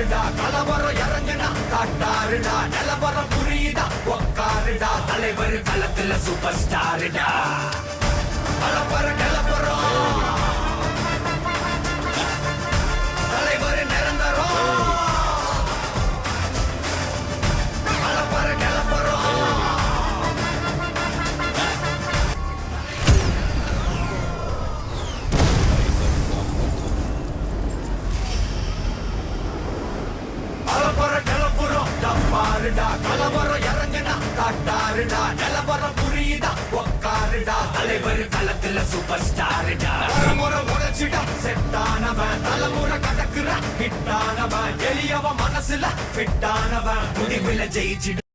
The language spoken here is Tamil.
காட்டாருடா கலவரம் இறங்குனா காட்டாருடா நிலவரம் புரியுதா உக்காருடா தலைவர் களத்துல சூப்பர் ஸ்டாருடா கலவர நிலவரம் தலைவர் நிரந்தரம் கலவர நிலவரம் கலவரம் இறங்குனா காட்டாருடா நிலவரம் புரியுதா உக்காருடா தலைவர் களத்துல சூப்பர் ஸ்டாருடா தலைமுறை உழைச்சிடா செட்டானவன் தலைமுறை கடக்குற ஹிட்டானவன் எளியவன் மனசுல ஃபிட்டானவன் முடிவுல ஜெயிச்சிட